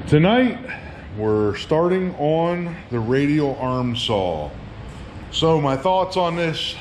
Tonight we're starting on the radial arm saw. So my thoughts on this,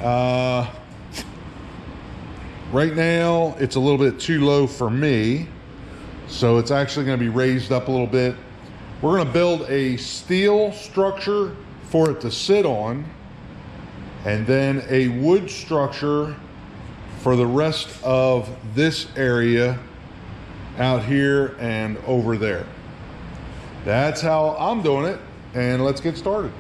right now it's a little bit too low for me, so it's actually going to be raised up a little bit. We're going to build a steel structure for it to sit on, and then a wood structure for the rest of this area out here and over there. That's how I'm doing it, and let's get started.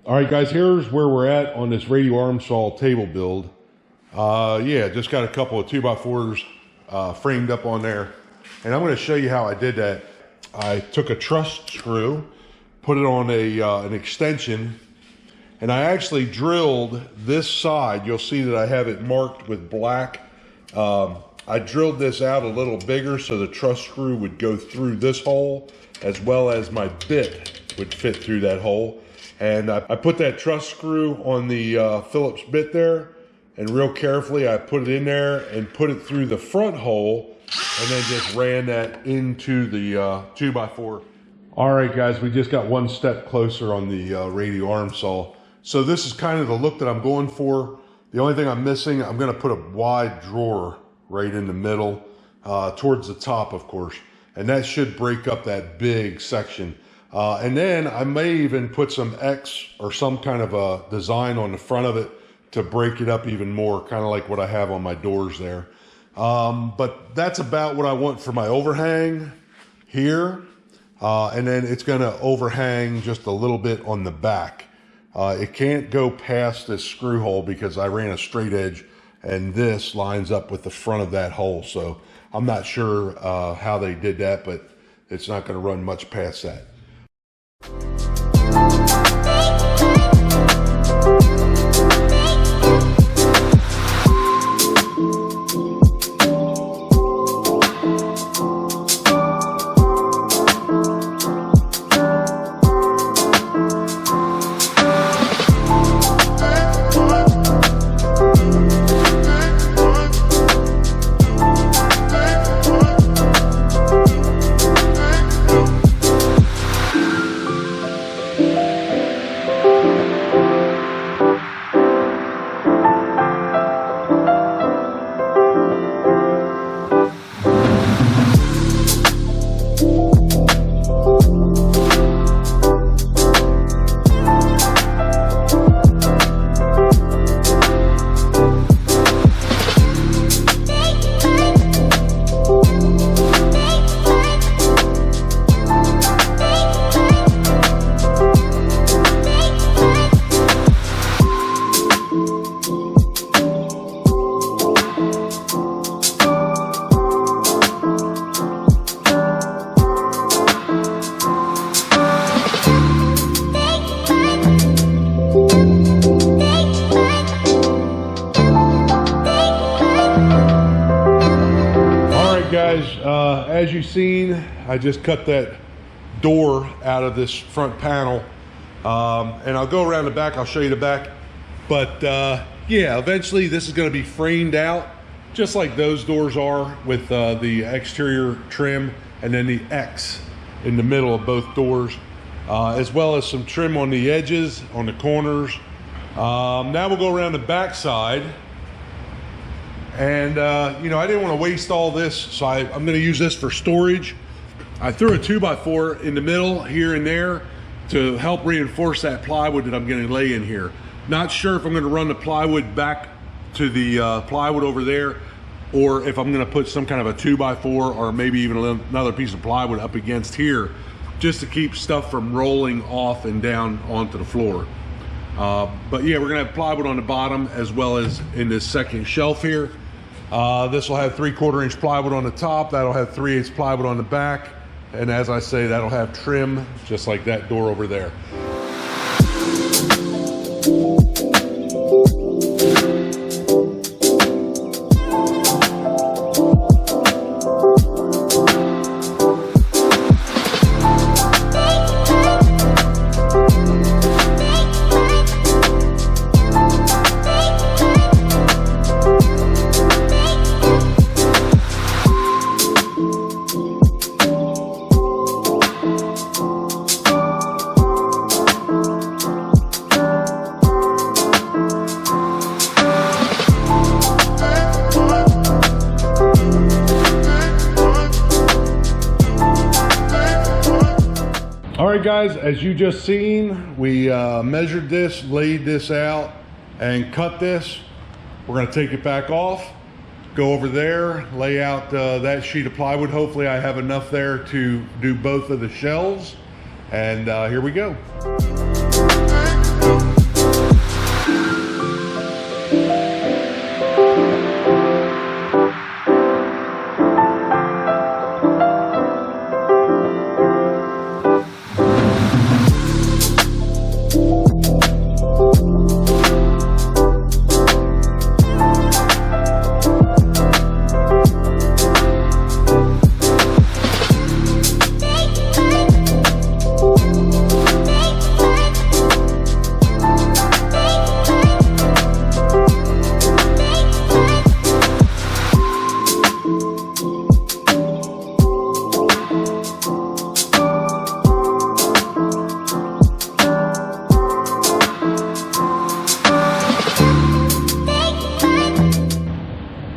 Alright guys, here's where we're at on this radial arm saw table build. Yeah, just got a couple of 2x4s framed up on there. And I'm going to show you how I did that. I took a truss screw, put it on an extension, and I actually drilled this side. You'll see that I have it marked with black. I drilled this out a little bigger so the truss screw would go through this hole, as well as my bit would fit through that hole. And I put that truss screw on the Phillips bit there, and real carefully I put it in there and put it through the front hole, and then just ran that into the 2x4. All right guys, we just got one step closer on the radial arm saw. So this is kind of the look that I'm going for. The only thing I'm missing, I'm gonna put a wide drawer right in the middle, towards the top of course, and that should break up that big section. And then I may even put some X or some kind of a design on the front of it to break it up even more, kind of like what I have on my doors there. But that's about what I want for my overhang here. And then it's going to overhang just a little bit on the back. It can't go past this screw hole because I ran a straight edge, and this lines up with the front of that hole. So I'm not sure how they did that, but it's not going to run much past that. you've seen, I just cut that door out of this front panel, and I'll go around the back. I'll show you the back, but yeah, eventually this is going to be framed out just like those doors are, with the exterior trim and then the X in the middle of both doors, as well as some trim on the edges, on the corners. Now we'll go around the back side, and you know, I didn't want to waste all this, so I'm going to use this for storage. I threw a 2x4 in the middle here and there to help reinforce that plywood that I'm going to lay in here. Not sure if I'm going to run the plywood back to the plywood over there, or if I'm going to put some kind of a 2x4 or maybe even another piece of plywood up against here, just to keep stuff from rolling off and down onto the floor. But yeah, we're going to have plywood on the bottom as well as in this second shelf here. This will have 3/4 inch plywood on the top. That'll have 3/8 plywood on the back. And as I say, that'll have trim just like that door over there. Alright guys, as you just seen, we measured this, laid this out, and cut this. We're going to take it back off, go over there, lay out that sheet of plywood. Hopefully I have enough there to do both of the shelves, and here we go.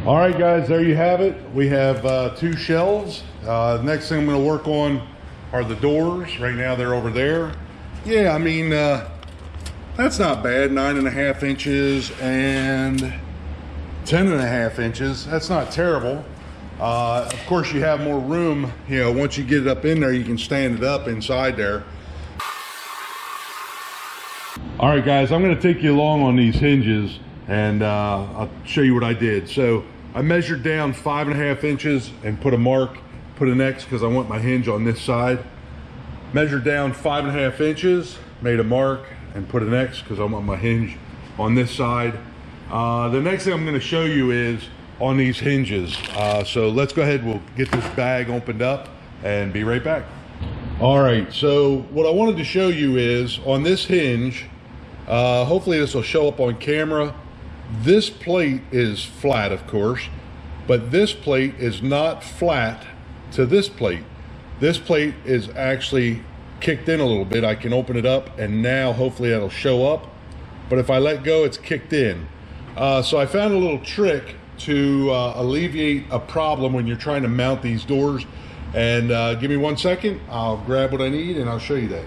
All right guys, there you have it. We have 2 shelves. Next thing I'm going to work on are the doors. Right now they're over there. Yeah, I mean, that's not bad. 9.5 inches and 10.5 inches. That's not terrible. Of course, you have more room. You know, once you get it up in there, you can stand it up inside there. All right guys, I'm going to take you along on these hinges, and I'll show you what I did. So I measured down 5.5 inches and put a mark, put an X because I want my hinge on this side. Measured down 5.5 inches, made a mark and put an X because I want my hinge on this side. The next thing I'm going to show you is on these hinges. So let's go ahead, we'll get this bag opened up and be right back. All right, so what I wanted to show you is on this hinge, hopefully this will show up on camera. This plate is flat, of course, but this plate is not flat to this plate. This plate is actually kicked in a little bit. I can open it up and now hopefully that'll show up. But if I let go, it's kicked in. So I found a little trick to alleviate a problem when you're trying to mount these doors. And give me 1 second, I'll grab what I need and I'll show you that.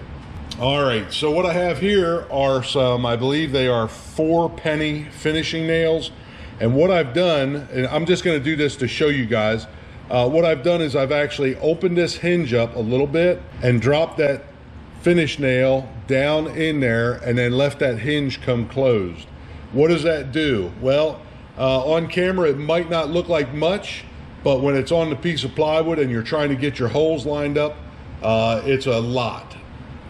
All right, so what I have here are some, I believe they are 4-penny finishing nails. And what I've done, and I'm just gonna do this to show you guys, what I've done is I've actually opened this hinge up a little bit and dropped that finish nail down in there and then left that hinge come closed. What does that do? Well, on camera it might not look like much, but when it's on the piece of plywood and you're trying to get your holes lined up, it's a lot.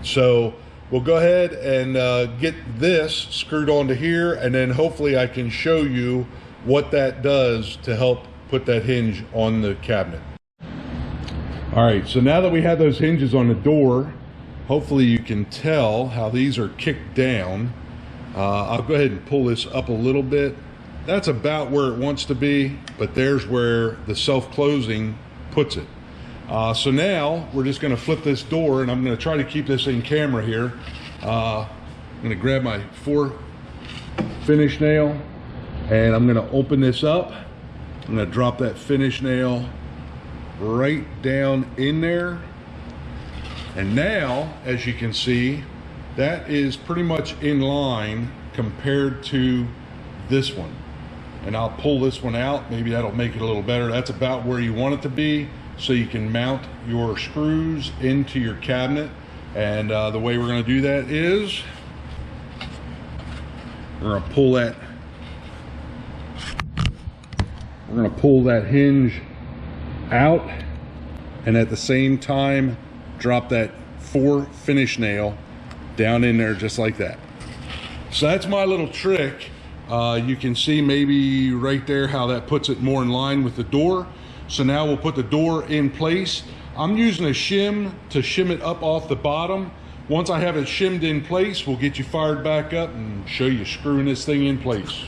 So we'll go ahead and get this screwed onto here, and then hopefully I can show you what that does to help put that hinge on the cabinet. All right, so now that we have those hinges on the door, hopefully you can tell how these are kicked down. I'll go ahead and pull this up a little bit. That's about where it wants to be, but there's where the self-closing puts it. So now we're just gonna flip this door, and I'm gonna try to keep this in camera here. I'm gonna grab my 4 finish nail, and I'm gonna open this up. I'm gonna drop that finish nail right down in there. And now, as you can see, that is pretty much in line compared to this one. And I'll pull this one out, maybe that'll make it a little better. That's about where you want it to be, so you can mount your screws into your cabinet. And the way we're gonna do that is, we're gonna pull that hinge out, and at the same time drop that 4 finish nail down in there just like that. So that's my little trick. You can see maybe right there how that puts it more in line with the door. So now we'll put the door in place. I'm using a shim to shim it up off the bottom. Once I have it shimmed in place, we'll get you fired back up and show you screwing this thing in place.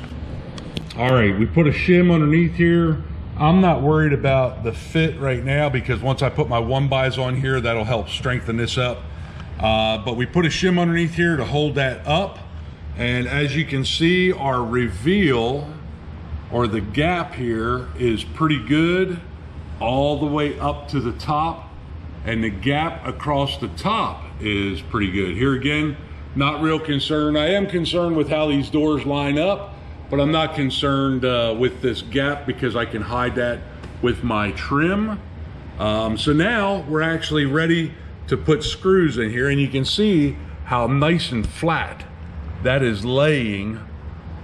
All right, we put a shim underneath here. I'm not worried about the fit right now because once I put my 1-bys on here, that'll help strengthen this up. But we put a shim underneath here to hold that up. And as you can see, our reveal, or the gap here, is pretty good all the way up to the top. And the gap across the top is pretty good. Here again, not real concerned. I am concerned with how these doors line up, but I'm not concerned with this gap because I can hide that with my trim. So now we're actually ready to put screws in here, and you can see how nice and flat that is laying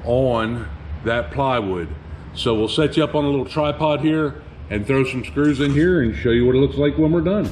on that plywood. So we'll set you up on a little tripod here and throw some screws in here and show you what it looks like when we're done.